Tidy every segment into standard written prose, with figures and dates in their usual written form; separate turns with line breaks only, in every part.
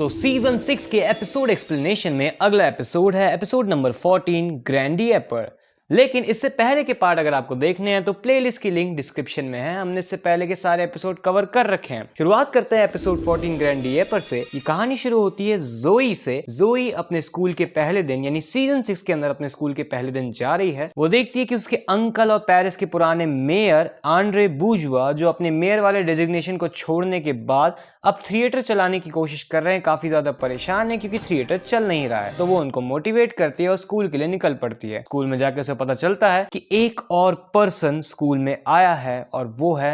Season 6 के episode explanation में अगला एपिसोड है एपिसोड नंबर 14 ग्रैंडी एपर। लेकिन इससे पहले के पार्ट अगर आपको देखने हैं तो प्लेलिस्ट की लिंक डिस्क्रिप्शन में है। हमने इससे पहले के सारे एपिसोड कवर कर रखे हैं। शुरुआत करते हैं एपिसोड 14 ग्रैंडी एपर से। ये कहानी शुरू होती है जोई से। जोई अपने स्कूल के पहले दिन यानी सीजन 6 के अंदर अपने स्कूल के पहले दिन जा रही है। वो देखती है कि उसके अंकल और पेरिस के पुराने मेयर आंड्रे बूर्जुआ जो अपने मेयर वाले डेजिग्नेशन को छोड़ने के बाद अब थिएटर चलाने की कोशिश कर रहे हैं, काफी ज्यादा परेशान है क्योंकि थिएटर चल नहीं रहा है। तो वो उनको मोटिवेट करती है और स्कूल के लिए निकल पड़ती है। स्कूल में जाकर उसे पता चलता है कि एक और पर्सन स्कूल में आया है और वो है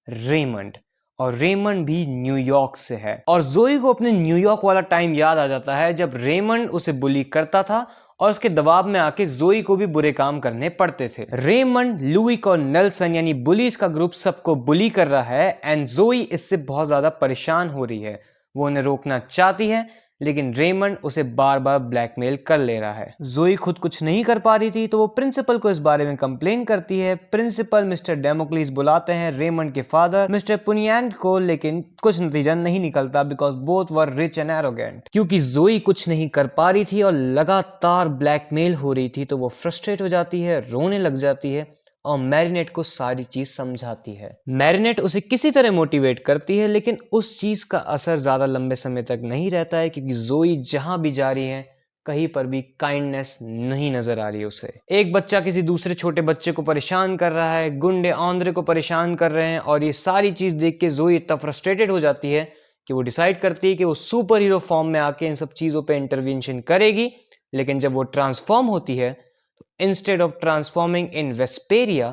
रेमंड। और रेमंड भी न्यूयॉर्क से है। और जोई को अपने न्यूयॉर्क वाला टाइम याद आ जाता है जब रेमंड उसे बुली करता था और उसके दबाव में आके जोई को भी बुरे काम करने पड़ते थे। रेमंड, लुइक और नेल्सन यानी बुलीज का ग्रुप सबको बुली कर रहा है एंड जोई इससे बहुत ज्यादा परेशान हो रही है। वो उन्हें रोकना चाहती है लेकिन रेमंड उसे बार बार ब्लैकमेल कर ले रहा है। जोई खुद कुछ नहीं कर पा रही थी तो वो प्रिंसिपल को इस बारे में कंप्लेन करती है। प्रिंसिपल मिस्टर डेमोक्लिस बुलाते हैं रेमंड के फादर मिस्टर पुनियांट को, लेकिन कुछ नतीजा नहीं निकलता because both were rich and arrogant. क्योंकि जोई कुछ नहीं कर पा रही थी और लगातार ब्लैकमेल हो रही थी तो वो फ्रस्ट्रेट हो जाती है, रोने लग जाती है और मैरिनेट को सारी चीज समझाती है। मैरिनेट उसे किसी तरह मोटिवेट करती है लेकिन उस चीज का असर ज्यादा लंबे समय तक नहीं रहता है क्योंकि जोई जहां भी जा रही है कहीं पर भी काइंडनेस नहीं नजर आ रही उसे। एक बच्चा किसी दूसरे छोटे बच्चे को परेशान कर रहा है, गुंडे आंद्रे को परेशान कर रहे हैं और ये सारी चीज देख के जोई इतना फ्रस्ट्रेटेड हो जाती है कि वो डिसाइड करती है कि वो सुपर हीरो फॉर्म में आके इन सब चीजों पे इंटरवेंशन करेगी। लेकिन जब वो ट्रांसफॉर्म होती है इंस्टेड ऑफ ट्रांसफॉर्मिंग इन वेस्पेरिया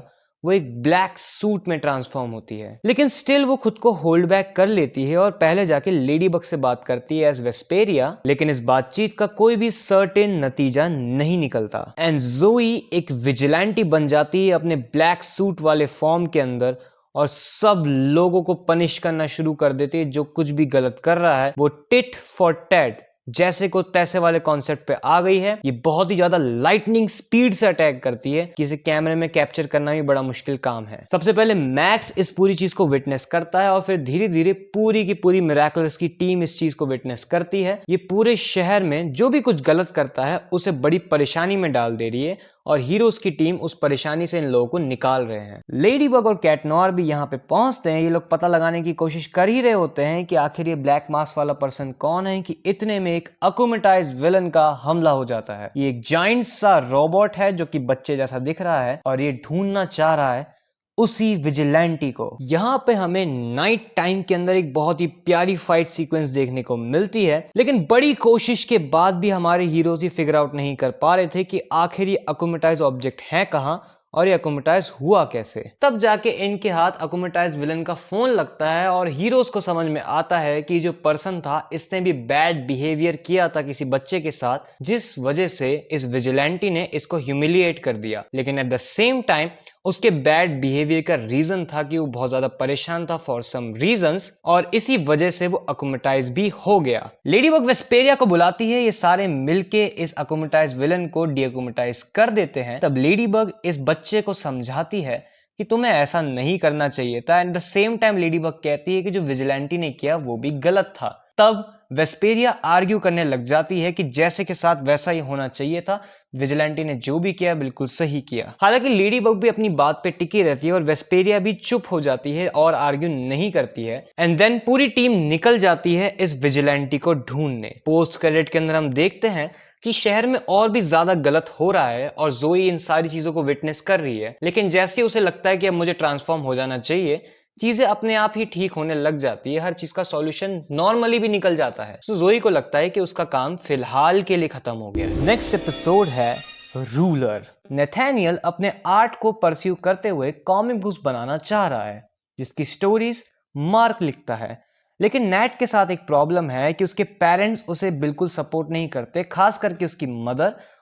वो एक ब्लैक सूट में ट्रांसफॉर्म होती है। लेकिन स्टिल वो खुद को होल्ड बैक कर लेती है और पहले जाके लेडी बग से बात करती है एज वेस्पेरिया। लेकिन इस बातचीत का कोई भी सर्टेन नतीजा नहीं निकलता एंड जोई एक विजिलेंटी बन जाती है अपने ब्लैक सूट वाले फॉर्म के अंदर और सब लोगों को पनिश करना शुरू कर देती है जो कुछ भी गलत कर रहा है। वो टिट फॉर टैट जैसे को तैसे वाले कॉन्सेप्ट पे आ गई है। ये बहुत ही ज्यादा लाइटनिंग स्पीड से अटैक करती है कि इसे कैमरे में कैप्चर करना भी बड़ा मुश्किल काम है। सबसे पहले मैक्स इस पूरी चीज को विटनेस करता है और फिर धीरे धीरे पूरी की पूरी मिराकल्स की टीम इस चीज को विटनेस करती है। ये पूरे शहर में जो भी कुछ गलत करता है उसे बड़ी परेशानी में डाल दे रही है और हीरोज की टीम उस परेशानी से इन लोगों को निकाल रहे हैं। लेडी बग और कैट नॉर भी यहाँ पे पहुंचते हैं। ये लोग पता लगाने की कोशिश कर ही रहे होते हैं कि आखिर ये ब्लैक मास्क वाला पर्सन कौन है कि इतने में एक अकोमेटाइज्ड विलन का हमला हो जाता है। ये एक जाइंट सा रोबोट है जो कि बच्चे जैसा दिख रहा है और ये ढूंढना चाह रहा है उसी विजिलेंटी को। यहाँ पे हमें नाइट टाइम के अंदर एक बहुत ही प्यारी फाइट सीक्वेंस देखने को मिलती है लेकिन बड़ी कोशिश के बाद भी हमारे हीरोज ही फिगर आउट नहीं कर पा रहे थे कि आखिर ये अकोमेटाइज ऑब्जेक्ट है कहाँ और ये अकोमेटाइज हुआ कैसे। तब जाके इनके हाथ अकोमेटाइज विलन का फोन लगता है और हीरोज को समझ में आता है कि जो पर्सन था इसने भी बैड बिहेवियर किया था किसी बच्चे के साथ जिस वजह से इस विजिलेंटी ने इसको ह्यूमिलिएट कर दिया। लेकिन एट द सेम टाइम उसके बैड बिहेवियर का रीजन था कि वो बहुत ज्यादा परेशान था फॉर सम रीजंस और इसी वजह से वो अकोमेटाइज भी हो गया। लेडी बग वेस्पेरिया को बुलाती है। ये सारे मिलके इस अकोमेटाइज विलन को डीअकोमेटाइज कर देते हैं। तब लेडी बग इस बच्चे को समझाती है कि तुम्हें ऐसा नहीं करना चाहिए था। At the same time lady bug कहती है कि जो विजिलेंटी ने किया वो भी गलत था। तब वेस्पेरिया आर्ग्यू करने लग जाती है कि जैसे के साथ वैसा ही होना चाहिए था, विजिलेंटी ने जो भी किया बिल्कुल सही किया। हालांकि लेडी बग भी अपनी बात पे टिकी रहती है और वेस्पेरिया भी चुप हो जाती है और आर्ग्यू नहीं करती है एंड देन पूरी टीम निकल जाती है इस विजिलेंटी को ढूंढने। पोस्ट क्रेडिट के अंदर हम देखते हैं कि शहर में और भी ज्यादा गलत हो रहा है और जोई इन सारी चीजों को विटनेस कर रही है। लेकिन जैसे उसे लगता है कि अब मुझे ट्रांसफॉर्म हो जाना चाहिए चीजें अपने आप ही ठीक होने लग जाती है। हर चीज का सॉल्यूशन नॉर्मली भी निकल जाता है। तो जोई को लगता है कि उसका काम फिलहाल के लिए खत्म हो गया है। नेक्स्ट एपिसोड है रूलर। नेथानियल अपने आर्ट को परस्यू करते हुए कॉमिक बुक्स बनाना चाह रहा है जिसकी स्टोरीज मार्क लिखता है। लेकिन नैट के साथ एक प्रॉब्लम है कि उसके पेरेंट्स उसे बिल्कुल सपोर्ट नहीं करते, खास करके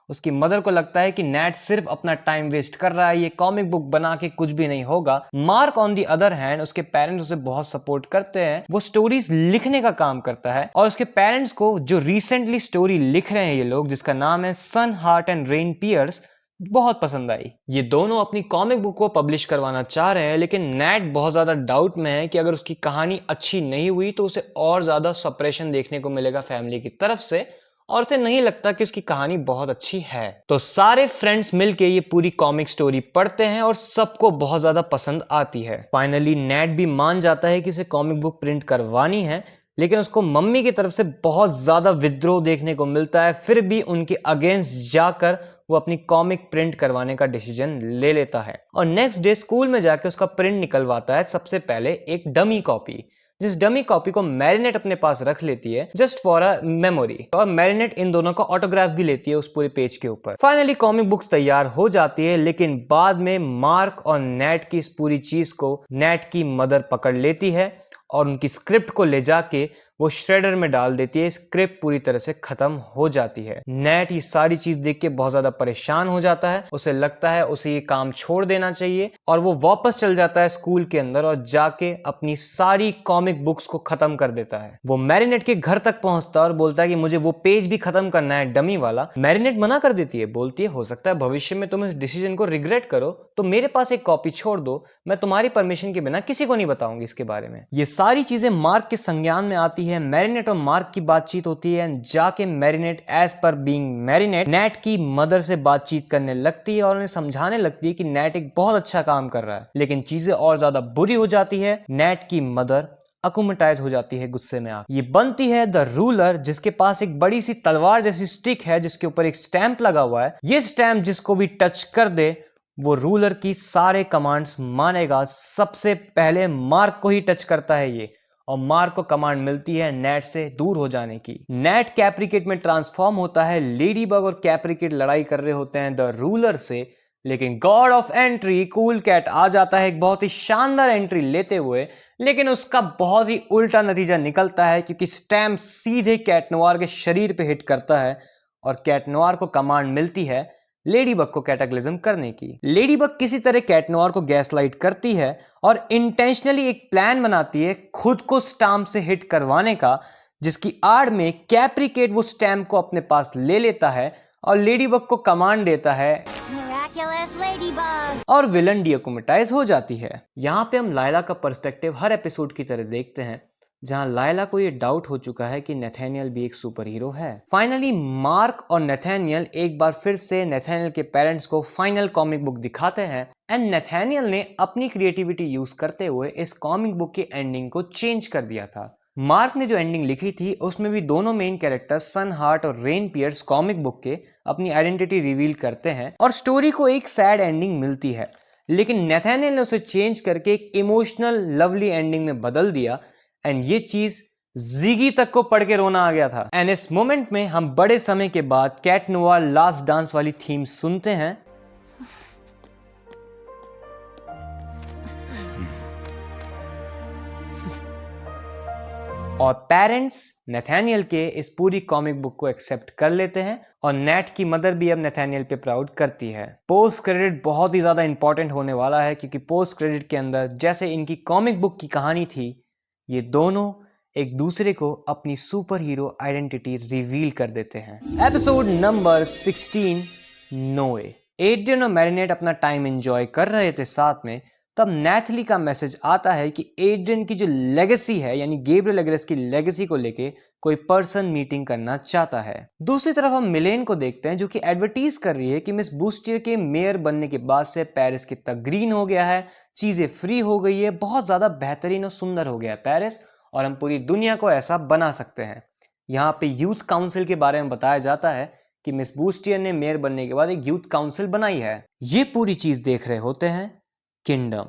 उसकी मदर को लगता है कि नैट सिर्फ अपना टाइम वेस्ट कर रहा है, ये कॉमिक बुक बना के कुछ भी नहीं होगा। Mark on the other hand उसके पेरेंट्स उसे बहुत सपोर्ट करते हैं। वो स्टोरीज लिखने का काम करता है और उसके पेरेंट्स को जो रिसेंटली स्टोरी लिख रहे हैं ये लोग जिसका नाम है सन हार्ट एंड रेन पियर्स बहुत पसंद आई। ये दोनों अपनी कॉमिक बुक को पब्लिश करवाना चाह रहे हैं, लेकिन नेट बहुत ज़्यादा डाउट में है कि अगर उसकी कहानी अच्छी नहीं हुई तो उसे और ज़्यादा सप्रेशन देखने को मिलेगा फैमिली की तरफ से, और उसे नहीं लगता कि इसकी कहानी बहुत अच्छी है। तो सारे फ्रेंड्स मिलके ये पूरी कॉमिक स्टोरी पढ़ते हैं और सबको बहुत ज़्यादा पसंद आती है। फाइनली नेट भी मान जाता है कि उसे कॉमिक बुक प्रिंट करवानी है, लेकिन उसको मम्मी की तरफ से बहुत ज़्यादा विद्रोह देखने को मिलता है। फिर भी उनके अगेंस्ट जाकर वो अपनी कॉमिक प्रिंट करवाने का डिसीजन ले लेता है और नेक्स्ट डे स्कूल में जाकर उसका प्रिंट निकलवाता है। सबसे पहले एक डमी कॉपी, जिस डमी कॉपी को मैरिनेट अपने पास रख लेती है जस्ट फॉर अ मेमोरी, और मैरिनेट इन दोनों का ऑटोग्राफ भी लेती है उस पूरे पेज के ऊपर। फाइनली कॉमिक बुक्स तैयार हो जाती है, लेकिन बाद में मार्क और नेट की इस पूरी चीज को नेट की मदर पकड़ लेती है और उनकी स्क्रिप्ट को ले जाके वो श्रेडर में डाल देती है। स्क्रिप्ट पूरी तरह से खत्म हो जाती है। नेट ये सारी चीज देख के बहुत ज्यादा परेशान हो जाता है। उसे लगता है उसे ये काम छोड़ देना चाहिए और वो वापस चल जाता है स्कूल के अंदर और जाके अपनी सारी कॉमिक बुक्स को खत्म कर देता है। वो मैरिनेट के घर तक पहुंचता है और बोलता है कि मुझे वो पेज भी खत्म करना है डमी वाला। मैरिनेट मना कर देती है, बोलती है हो सकता है भविष्य में तुम इस डिसीजन को रिग्रेट करो, तो मेरे पास एक कॉपी छोड़ दो, मैं तुम्हारी परमिशन के बिना किसी को नहीं बताऊंगी इसके बारे में। ये सारी चीजें मार्क के संज्ञान में आती है। मैरिनेट और मार्क की बातचीत होती है। जाके मैरिनेट एज पर बीइंग मैरिनेट नेट की मदर से बातचीत करने लगती है और उन्हें समझाने लगती है कि नेट एक बहुत अच्छा काम कर रहा है, लेकिन चीजें और ज्यादा बुरी हो जाती है। नेट की मदर अकुमेटाइज हो जाती है गुस्से में आकर। ये बनती है द रूलर, जिसके पास एक बड़ी सी तलवार जैसी स्टिक है जिसके ऊपर एक स्टैंप लगा हुआ है। ये स्टैंप जिसको भी टच कर दे वो रूलर की सारे कमांड्स मानेगा। सबसे पहले मार्क को ही टच करता है ये, और मार्क को कमांड मिलती है नेट से दूर हो जाने की। नेट कैप्रिकेट में ट्रांसफॉर्म होता है। लेडी बग और कैप्रिकेट लड़ाई कर रहे होते हैं द रूलर से, लेकिन god of entry cool cat आ जाता है एक बहुत ही शानदार एंट्री लेते हुए, लेकिन उसका बहुत ही उल्टा नतीजा निकलता है क्योंकि स्टैम्प सीधे कैट नोवार के शरीर पे हिट करता है और कैट नोवार को कमांड मिलती है लेडी बग को कैटाक्लिज्म करने की। लेडी बग किसी तरह कैट नोवार को गैसलाइट करती है और इंटेंशनली एक प्लान बनाती है खुद को स्टैम्प से हिट करवाने का, जिसकी आड़ में कैप्रिकेट वो स्टैम्प को अपने पास ले लेता है और लेडी बग को कमांड देता है और विलन डीअकुमेटाइज हो जाती है। यहाँ पे हम लायला का पर्सपेक्टिव हर एपिसोड की तरह देखते हैं, जहां लायला को ये डाउट हो चुका है कि नेथानियल भी एक सुपर हीरो है। फाइनली मार्क और नेथानियल एक बार फिर से नेथानियल के पेरेंट्स को फाइनल कॉमिक बुक दिखाते हैं एंड नेथानियल ने अपनी क्रिएटिविटी यूज करते हुए इस कॉमिक बुक की एंडिंग को चेंज कर दिया था। मार्क ने जो एंडिंग लिखी थी उसमें भी दोनों मेन कैरेक्टर्स सन हार्ट और रेन पियर्स कॉमिक बुक के अपनी आइडेंटिटी रिवील करते हैं और स्टोरी को एक सैड एंडिंग मिलती है, लेकिन नेथानियल ने उसे चेंज करके एक इमोशनल लवली एंडिंग में बदल दिया एंड ये चीज जिगी तक को पढ़ के रोना आ गया था। एंड इस मोमेंट में हम बड़े समय के बाद कैट नोवार लास्ट डांस वाली थीम सुनते हैं और पेरेंट्स नेथानियल के इस पूरी कॉमिक बुक को एक्सेप्ट कर लेते हैं और नेट की मदर भी अब नेथानियल पे प्राउड करती है। पोस्ट क्रेडिट बहुत ही ज्यादा इंपॉर्टेंट होने वाला है क्योंकि पोस्ट क्रेडिट के अंदर जैसे इनकी कॉमिक बुक की कहानी थी, ये दोनों एक दूसरे को अपनी सुपर हीरो आइडेंटिटी रिवील कर देते हैं। एपिसोड नंबर 16 नोए। एड्रियन और मैरिनेट अपना टाइम एंजॉय कर रहे थे साथ में, तब नेथली का मैसेज आता है कि एड्रियन की जो लेगेसी है यानी गैब्रियल एग्रेस की लेगेसी को लेके कोई पर्सन मीटिंग करना चाहता है। दूसरी तरफ हम मिलेन को देखते हैं जो कि एडवर्टीज कर रही है कि मिस बूस्टियर के मेयर बनने के बाद से पेरिस कितना ग्रीन हो गया है, चीजें फ्री हो गई है, बहुत ज्यादा बेहतरीन और सुंदर हो गया है पेरिस और हम पूरी दुनिया को ऐसा बना सकते हैं। यहाँ पे यूथ काउंसिल के बारे में बताया जाता है कि मिस बूस्टियर ने मेयर बनने के बाद एक यूथ काउंसिल बनाई है। ये पूरी चीज देख रहे होते हैं किंगडम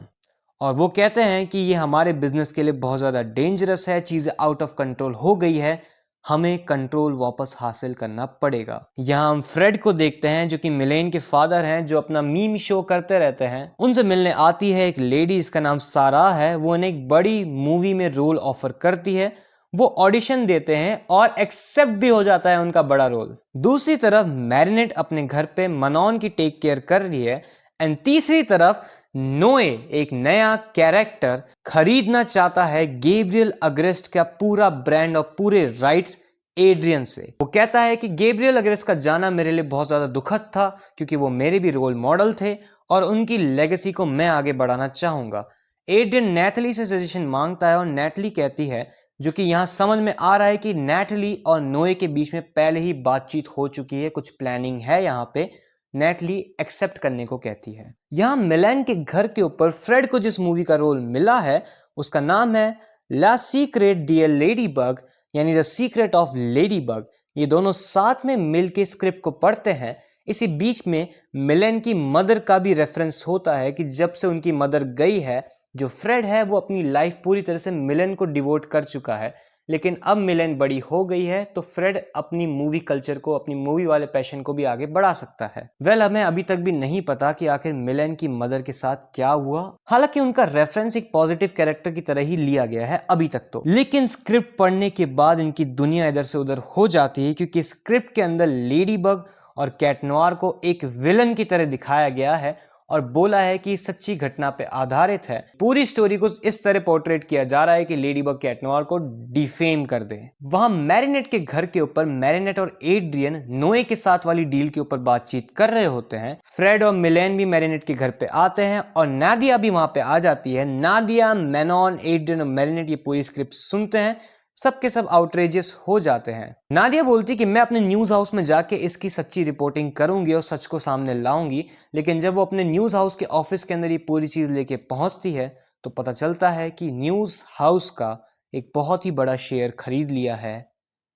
और वो कहते हैं कि ये हमारे बिजनेस के लिए बहुत ज़्यादा डेंजरस है, चीज़ें आउट ऑफ कंट्रोल हो गई है, हमें कंट्रोल वापस हासिल करना पड़ेगा। यहाँ हम फ्रेड को देखते हैं जो कि मिलेन के फादर हैं, जो अपना मीम शो करते रहते हैं। उनसे मिलने आती है एक लेडी, इसका नाम सारा है। वो उन्हें एक बड़ी मूवी में रोल ऑफर करती है। वो ऑडिशन देते हैं और एक्सेप्ट भी हो जाता है उनका बड़ा रोल। दूसरी तरफ मैरिनेट अपने घर पे मनॉन की टेक केयर कर रही है एंड तीसरी तरफ नोए एक नया कैरेक्टर खरीदना चाहता है गैब्रियल अग्रेस्ट का पूरा ब्रांड और पूरे राइट्स एड्रियन से। वो कहता है कि गैब्रियल अगर इसका जाना मेरे लिए बहुत ज़्यादा दुखद था, क्योंकि वो मेरे भी रोल मॉडल थे और उनकी लेगेसी को मैं आगे बढ़ाना चाहूँगा। एड्रियन नैथली से सजेशन मांगता है और नैथली कहती है, जो कि यहाँ समझ में आ रहा है कि नैथली और नोए के बीच में पहले ही बातचीत हो चुकी है, कुछ प्लानिंग है यहाँ पे। नैथली एक्सेप्ट करने को कहती है। यहाँ मिलेन के घर के ऊपर फ्रेड को जिस मूवी का रोल मिला है उसका नाम है ला सीक्रेट डियर लेडी बग, यानी the secret of lady bug. ये दोनों साथ में मिलके स्क्रिप्ट को पढ़ते हैं। इसी बीच में मिलेन की मदर का भी रेफरेंस होता है कि जब से उनकी मदर गई है, जो फ्रेड है वो अपनी लाइफ पूरी तरह से मिलेन को डिवोट कर चुका है, लेकिन अब मिलेन बड़ी हो गई है तो फ्रेड अपनी मूवी कल्चर को, अपनी मूवी वाले पैशन को भी आगे बढ़ा सकता है। हमें अभी तक भी नहीं पता कि आखिर मिलेन की मदर के साथ क्या हुआ। हालांकि उनका रेफरेंस एक पॉजिटिव कैरेक्टर की तरह ही लिया गया है अभी तक तो, लेकिन स्क्रिप्ट पढ़ने के बाद इनकी दुनिया इधर से उधर हो जाती है, क्योंकि स्क्रिप्ट के अंदर लेडी बग और कैट नोयर को एक विलन की तरह दिखाया गया है और बोला है कि सच्ची घटना पे आधारित है। पूरी स्टोरी को इस तरह पोर्ट्रेट किया जा रहा है कि लेडी बग कैट नोयर को डिफेम कर दे। वहां मैरिनेट के घर के ऊपर मैरिनेट और एड्रियन नोए के साथ वाली डील के ऊपर बातचीत कर रहे होते हैं। फ्रेड और मिलेन भी मैरिनेट के घर पे आते हैं और नादिया भी वहां पे आ जाती है। नादिया, मेनॉन, एड्रियन और मैरिनेट ये पूरी स्क्रिप्ट सुनते हैं। सबके सब आउटरेजियस हो जाते हैं। नादिया बोलती कि मैं अपने न्यूज हाउस में जाके इसकी सच्ची रिपोर्टिंग करूंगी और सच को सामने लाऊंगी, लेकिन जब वो अपने न्यूज हाउस के ऑफिस के अंदर ये पूरी चीज लेके पहुंचती है तो पता चलता है कि न्यूज हाउस का एक बहुत ही बड़ा शेयर खरीद लिया है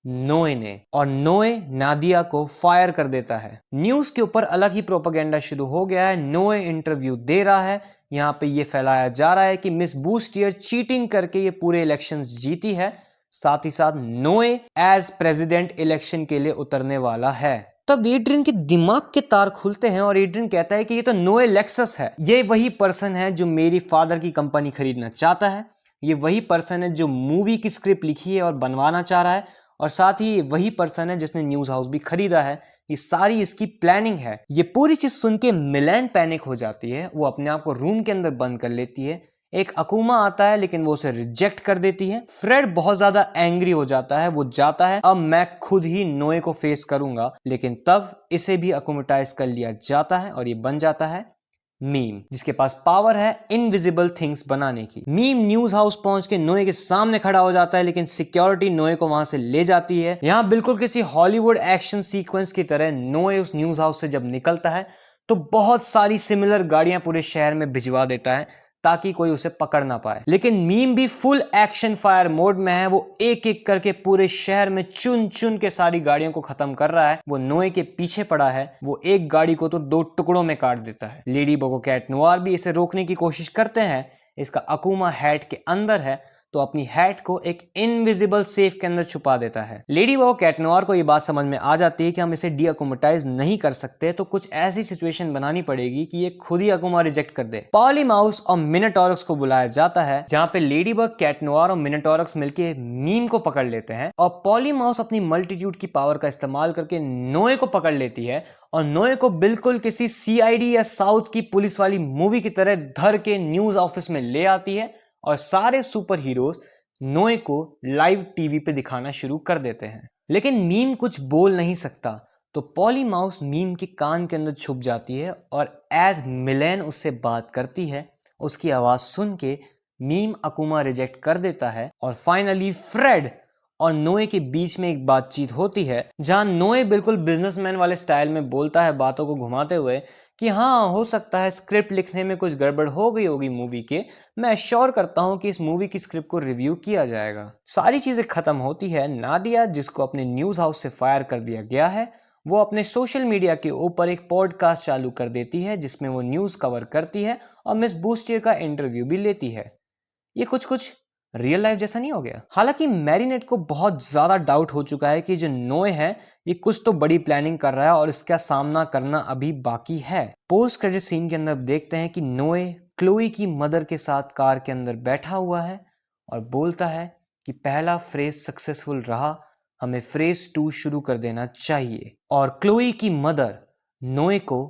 नोए ने, और नोए नादिया को फायर कर देता है। न्यूज के ऊपर अलग ही प्रोपेगेंडा शुरू हो गया है। नोए इंटरव्यू दे रहा है, यहाँ पे ये फैलाया जा रहा है कि मिस बूस्टियर चीटिंग करके ये पूरे इलेक्शंस जीती है। साथ ही साथ नोए एज प्रेसिडेंट इलेक्शन के लिए उतरने वाला है। तब एड्रियन के दिमाग के तार खुलते हैं और एड्रियन कहता है कि ये तो नोए लेक्सस है, ये वही पर्सन है जो मेरी फादर की कंपनी खरीदना चाहता है, ये वही पर्सन है जो मूवी की स्क्रिप्ट लिखी है और बनवाना चाह रहा है, और साथ ही ये वही पर्सन है जिसने न्यूज हाउस भी खरीदा है। ये सारी इसकी प्लानिंग है। ये पूरी चीज सुन के मिलेन पैनिक हो जाती है। वो अपने आप को रूम के अंदर बंद कर लेती है। एक अकूमा आता है लेकिन वो उसे रिजेक्ट कर देती है। फ्रेड बहुत ज्यादा एंग्री हो जाता है। वो जाता है, अब मैं खुद ही नोए को फेस करूंगा, लेकिन तब इसे भी अकोमटाइज कर लिया जाता है और ये बन जाता है मीम, जिसके पास पावर है इनविजिबल थिंग्स बनाने की। मीम न्यूज हाउस पहुंच के नोए के सामने खड़ा हो जाता है, लेकिन सिक्योरिटी नोए को वहां से ले जाती है। यहां बिल्कुल किसी हॉलीवुड एक्शन सीक्वेंस की तरह नोए उस न्यूज हाउस से जब निकलता है तो बहुत सारी सिमिलर गाड़ियां पूरे शहर में भिजवा देता है ताकि कोई उसे पकड़ ना पाए। लेकिन मीम भी फुल एक्शन फायर मोड में है। वो एक एक करके पूरे शहर में चुन चुन के सारी गाड़ियों को खत्म कर रहा है। वो नोए के पीछे पड़ा है। वो एक गाड़ी को तो 2 टुकड़ों में काट देता है। लेडी बग और कैट नोयर भी इसे रोकने की कोशिश करते हैं। इसका अकूमा हैट के अंदर है तो अपनी हैट को एक इनविजिबल सेफ के अंदर छुपा देता है। लेडी बग और कैट नोयर को ये बात समझ में आ जाती है कि हम इसे डीअकोमेटाइज नहीं कर सकते, तो कुछ ऐसी सिचुएशन बनानी पड़ेगी कि ये खुद ही अकुमा रिजेक्ट कर दे। पॉलीमाउस और मिनोटॉरक्स को बुलाया जाता है, जहां पे लेडी बग, कैट नोयर और मिनोटॉरक्स मिलके मीम को पकड़ लेते हैं और पॉलीमाउस अपनी मल्टीट्यूड की पावर का इस्तेमाल करके नोए को पकड़ लेती है और नोए को बिल्कुल किसी सीआईडी या साउथ की पुलिस वाली मूवी की तरह धर के न्यूज ऑफिस में ले आती है और सारे सुपर हीरोज नोए को लाइव टीवी पे दिखाना शुरू कर देते हैं। लेकिन मीम कुछ बोल नहीं सकता, तो पॉलीमाउस मीम के कान के अंदर छुप जाती है और एज मिलेन उससे बात करती है, उसकी आवाज सुन के मीम अकुमा रिजेक्ट कर देता है और फाइनली फ्रेड और नोए के बीच में एक बातचीत होती है, जहां नोए बिल्कुल बिजनेसमैन वाले स्टाइल में बोलता है, बातों को घुमाते हुए कि हाँ, हो सकता है स्क्रिप्ट लिखने में कुछ गड़बड़ हो गई होगी मूवी के, मैं श्योर करता हूँ कि इस मूवी की स्क्रिप्ट को रिव्यू किया जाएगा। सारी चीजें खत्म होती है। नादिया, जिसको अपने न्यूज हाउस से फायर कर दिया गया है, वो अपने सोशल मीडिया के ऊपर एक पॉडकास्ट चालू कर देती है जिसमें वो न्यूज कवर करती है और मिस बूस्टियर का इंटरव्यू भी लेती है। ये कुछ रियल लाइफ जैसा नहीं हो गया? हालांकि मैरिनेट को बहुत ज्यादा डाउट हो चुका है कि जो नोए है ये कुछ तो बड़ी प्लानिंग कर रहा है और इसका सामना करना अभी बाकी है। पोस्ट क्रेडिट सीन के अंदर देखते हैं कि नोए क्लोई की मदर के साथ कार के अंदर बैठा हुआ है और बोलता है कि पहला फ्रेज सक्सेसफुल रहा, हमें फ्रेज 2 शुरू कर देना चाहिए। और क्लोई की मदर नोए को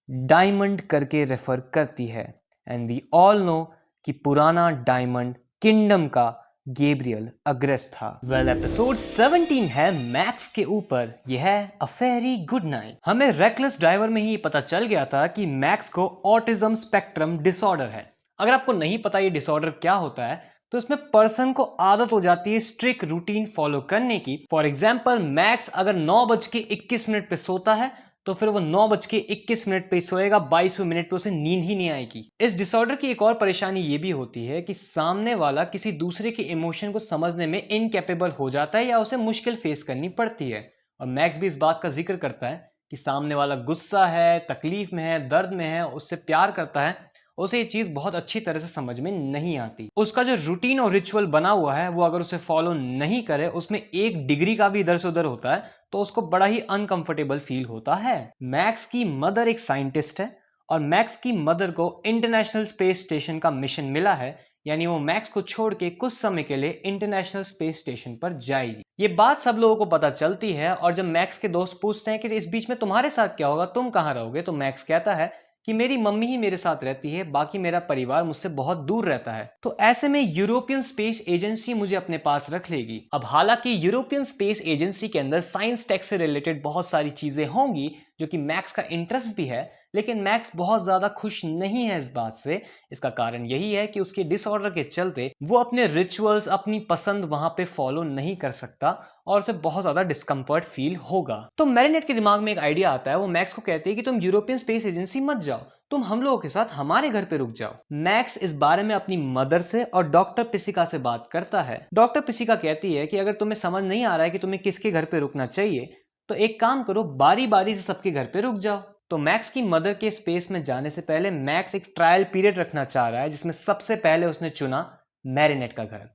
डायमंड करके रेफर करती है एंड वी ऑल नो कि पुराना डायमंड किंगडम का गैब्रियल अग्रेस था। वेल एपिसोड 17 है मैक्स के ऊपर, यह है अ वेरी गुड नाइट। हमें रेकलेस ड्राइवर में ही पता चल गया था कि मैक्स को ऑटिज्म स्पेक्ट्रम डिसऑर्डर है। अगर आपको नहीं पता ये डिसऑर्डर क्या होता है तो इसमें पर्सन को आदत हो जाती है स्ट्रिक्ट रूटीन फॉलो करने की। फॉर एग्जाम्पल मैक्स अगर 9:21 पे सोता है तो फिर वो 9:21 पे सोएगा, 22वें मिनट पे उसे नींद ही नहीं आएगी। इस डिसऑर्डर की एक और परेशानी ये भी होती है कि सामने वाला किसी दूसरे के इमोशन को समझने में इनकेपेबल हो जाता है या उसे मुश्किल फेस करनी पड़ती है। और मैक्स भी इस बात का जिक्र करता है कि सामने वाला गुस्सा है, तकलीफ में है, दर्द में है, उससे प्यार करता है, उसे ये चीज बहुत अच्छी तरह से समझ में नहीं आती। उसका जो रूटीन और रिचुअल बना हुआ है वो अगर उसे फॉलो नहीं करे, उसमें 1 डिग्री का भी इधर से उधर होता है तो उसको बड़ा ही अनकंफर्टेबल फील होता है। मैक्स की मदर एक साइंटिस्ट है और मैक्स की मदर को इंटरनेशनल स्पेस स्टेशन का मिशन मिला है, यानी वो मैक्स को छोड़ के कुछ समय के लिए इंटरनेशनल स्पेस स्टेशन पर जाएगी। ये बात सब लोगों को पता चलती है और जब मैक्स के दोस्त पूछते हैं कि इस बीच में तुम्हारे साथ क्या होगा, तुम कहाँ रहोगे, तो मैक्स कहता है कि मेरी मम्मी ही मेरे साथ रहती है, बाकी मेरा परिवार मुझसे बहुत दूर रहता है, तो ऐसे में यूरोपियन स्पेस एजेंसी मुझे अपने पास रख लेगी। अब हालांकि यूरोपियन स्पेस एजेंसी के अंदर साइंस टेक से रिलेटेड बहुत सारी चीजें होंगी जो कि मैक्स का इंटरेस्ट भी है, लेकिन मैक्स बहुत ज्यादा खुश नहीं है इस बात से। इसका कारण यही है कि उसके डिसऑर्डर के चलते वो अपने रिचुअल्स, अपनी पसंद वहां पे फॉलो नहीं कर सकता और उसे बहुत ज्यादा डिस्कम्फर्ट फील होगा। तो मैरिनेट के दिमाग में एक आइडिया आता है, वो मैक्स को कहती है कि तुम यूरोपियन स्पेस एजेंसी मत जाओ, तुम हम लोगों के साथ हमारे घर पे रुक जाओ। मैक्स इस बारे में अपनी मदर से और डॉक्टर पिसिका से बात करता है। डॉक्टर पिसिका कहती है कि अगर तुम्हें समझ नहीं आ रहा है कि तुम्हें किसके घर पे रुकना चाहिए तो एक काम करो, बारी बारी से सबके घर पे रुक जाओ। तो मैक्स की मदर के स्पेस में जाने से पहले मैक्स एक ट्रायल पीरियड रखना चाह रहा है जिसमें सबसे पहले उसने चुना मैरिनेट का घर।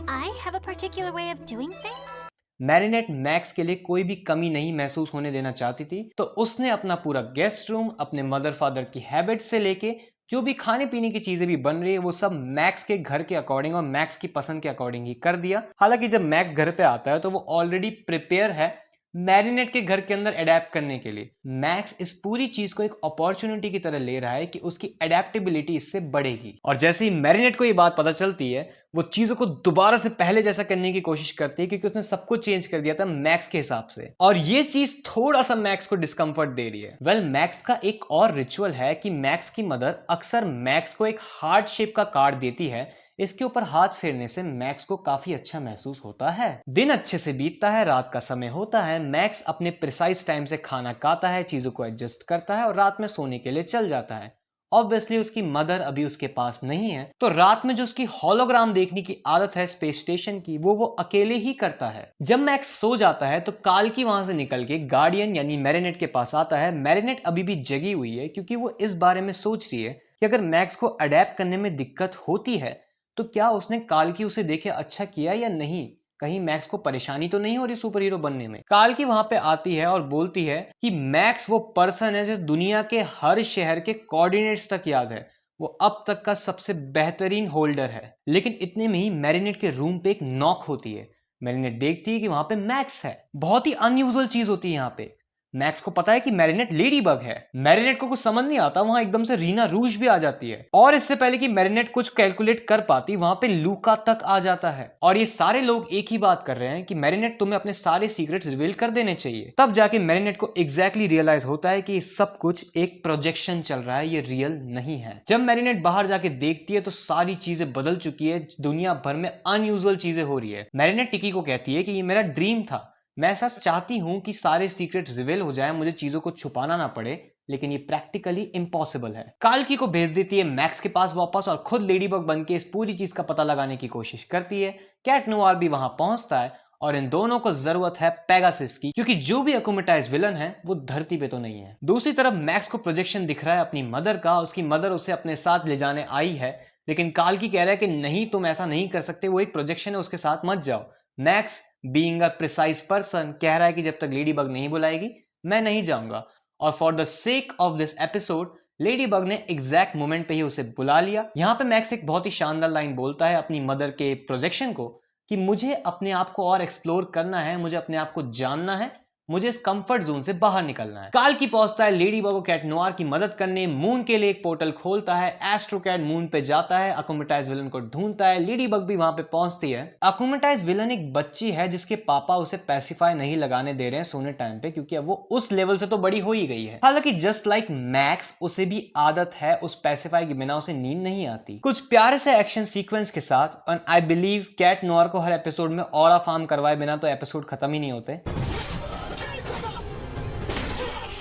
I have a particular way of doing things.
Marinate max के लिए कोई भी कमी नहीं महसूस होने देना चाहती थी, तो उसने अपना पूरा गेस्ट रूम अपने मदर फादर की हैबिट से लेके जो भी खाने पीने की चीजें भी बन रही है वो सब मैक्स के घर के अकॉर्डिंग और मैक्स की पसंद के अकॉर्डिंग ही कर दिया। हालांकि जब मैक्स घर पे आता है तो वो ऑलरेडी प्रिपेयर है मैरिनेट के घर के अंदर अडेप्ट करने के लिए। मैक्स इस पूरी चीज को एक अपॉर्चुनिटी की तरह ले रहा है कि उसकी अडेप्टेबिलिटी इससे बढ़ेगी। और जैसे ही मैरिनेट को ये बात पता चलती है वो चीजों को दोबारा से पहले जैसा करने की कोशिश करती है, क्योंकि उसने सब कुछ चेंज कर दिया था मैक्स के हिसाब से, और ये चीज थोड़ा सा मैक्स को डिस्कंफर्ट दे रही है। वेल मैक्स का एक और रिचुअल है कि मैक्स की मदर अक्सर मैक्स को एक हार्ट शेप का कार्ड देती है, इसके ऊपर हाथ फेरने से मैक्स को काफी अच्छा महसूस होता है। दिन अच्छे से बीतता है, रात का समय होता है, मैक्स अपने प्रिसाइज टाइम से खाना खाता है, चीजों को एडजस्ट करता है और रात में सोने के लिए चल जाता है। ऑब्वियसली उसकी मदर अभी उसके पास नहीं है, तो रात में जो उसकी हॉलोग्राम देखने की आदत है स्पेस स्टेशन की वो अकेले ही करता है। जब मैक्स सो जाता है तो काल्की वहां से निकल के गार्डियन यानी मैरिनेट के पास आता है। मैरिनेट अभी भी जगी हुई है क्योंकि वो इस बारे में सोच रही है कि अगर मैक्स को अडेप्ट करने में दिक्कत होती है तो क्या उसने काल्की उसे देखे अच्छा किया या नहीं, कहीं मैक्स को परेशानी तो नहीं हो रही सुपर हीरो बनने में। काल्की वहां पे आती है और बोलती है कि मैक्स वो पर्सन है जिस दुनिया के हर शहर के कोऑर्डिनेट्स तक याद है, वो अब तक का सबसे बेहतरीन होल्डर है। लेकिन इतने में ही मैरिनेट के रूम पे एक नॉक होती है। मैरिनेट देखती है कि वहां पे मैक्स है। बहुत ही अनयूजुअल चीज होती है यहाँ पे। मैक्स को पता है कि मैरिनेट लेडी बग है। मैरिनेट को कुछ समझ नहीं आता, वहां एकदम से रीना रूज भी आ जाती है और इससे पहले कि मैरिनेट कुछ कैलकुलेट कर पाती वहां पे लूका तक आ जाता है। और ये सारे लोग एक ही बात कर रहे हैं कि मैरिनेट तुम्हें अपने सारे सीक्रेट्स रिवील कर देने चाहिए। तब जाके मैरिनेट को एग्जैक्टली रियलाइज होता है कि ये सब कुछ एक प्रोजेक्शन चल रहा है, ये रियल नहीं है। जब मैरिनेट बाहर जाके देखती है तो सारी चीजें बदल चुकी है, दुनिया भर में अनयूजुअल चीजें हो रही है। मैरिनेट टिकी को कहती है कि ये मेरा ड्रीम था, मैं ऐसा चाहती हूं कि सारे सीक्रेट रिवील हो जाए, मुझे चीजों को छुपाना ना पड़े, लेकिन ये प्रैक्टिकली इम्पॉसिबल है। काल्की को भेज देती है मैक्स के पास वापस और खुद लेडीबग बन के इस पूरी चीज का पता लगाने की कोशिश करती है। कैट नोवार भी वहां पहुंचता है और इन दोनों को जरूरत है पेगासस की, क्योंकि जो भी अकुमेटाइज विलन है वो धरती पे तो नहीं है। दूसरी तरफ मैक्स को प्रोजेक्शन दिख रहा है अपनी मदर का, उसकी मदर उसे अपने साथ ले जाने आई है, लेकिन काल्की कह रहा है कि नहीं, तुम ऐसा नहीं कर सकते, वो एक प्रोजेक्शन है, उसके साथ मत जाओ। Max being a precise person कह रहा है कि जब तक लेडी बग नहीं बुलाएगी मैं नहीं जाऊंगा। और for the sake of this episode lady bug ने एग्जैक्ट मोमेंट पे ही उसे बुला लिया। यहां पे मैक्स एक बहुत ही शानदार लाइन बोलता है अपनी मदर के प्रोजेक्शन को कि मुझे अपने आप को और एक्सप्लोर करना है, मुझे अपने आप को जानना है, मुझे इस कंफर्ट जोन से बाहर निकलना है। काल की पहुंचता है लेडी बग को कैट नोआर की मदद करने, मून के लिए एक पोर्टल खोलता है। एस्ट्रो कैट मून पे जाता है, अकुमेटाइज विलन को ढूंढता है। लेडी बग भी वहां पे पहुंचती है। अकुमेटाइज विलन एक बच्ची है जिसके पापा उसे पैसिफाई नहीं लगाने दे रहे हैं सोने टाइम पे, क्योंकि अब वो उस लेवल से तो बड़ी हो ही गई है। हालांकि जस्ट लाइक मैक्स उसे भी आदत है उस पैसिफाई के बिना उसे नींद नहीं आती। कुछ प्यारे से एक्शन सीक्वेंस के साथ, and I believe Cat Noir को हर एपिसोड में ऑरा फार्म करवाए बिना तो एपिसोड खत्म ही नहीं होते।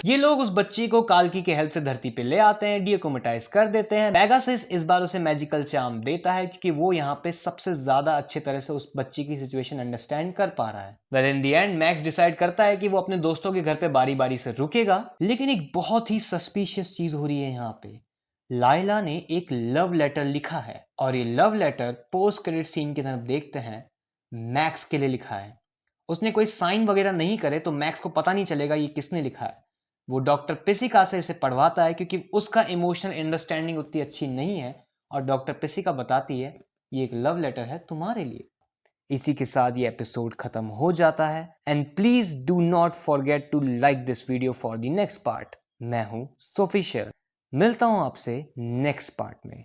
ये लोग उस बच्ची को काल्की के हेल्प से धरती पे ले आते हैं, डीकोमेटाइज कर देते हैं। पेगासस इस बार उसे मैजिकल चार्म देता है क्योंकि वो यहाँ पे सबसे ज्यादा अच्छे तरह से उस बच्ची की सिचुएशन अंडरस्टैंड कर पा रहा है। Well in the and max decide करता है कि वो अपने दोस्तों के घर पे बारी बारी से रुकेगा, लेकिन एक बहुत ही सस्पिशियस चीज हो रही है यहाँ पे। लाइला ने एक लव लेटर लिखा है और ये love letter post credit scene की तरफ देखते हैं मैक्स के लिए लिखा है। उसने कोई साइन वगैरह नहीं करे तो मैक्स को पता नहीं चलेगा ये किसने लिखा है। वो डॉक्टर पिसिका से इसे पढ़वाता है क्योंकि उसका इमोशनल अंडरस्टैंडिंग उतनी अच्छी नहीं है, और डॉक्टर पिसिका बताती है ये एक लव लेटर है तुम्हारे लिए। इसी के साथ ये एपिसोड खत्म हो जाता है। And please do not forget to like this video for the next part. मैं हूं सोफिशियल, मिलता हूं आपसे नेक्स्ट पार्ट में।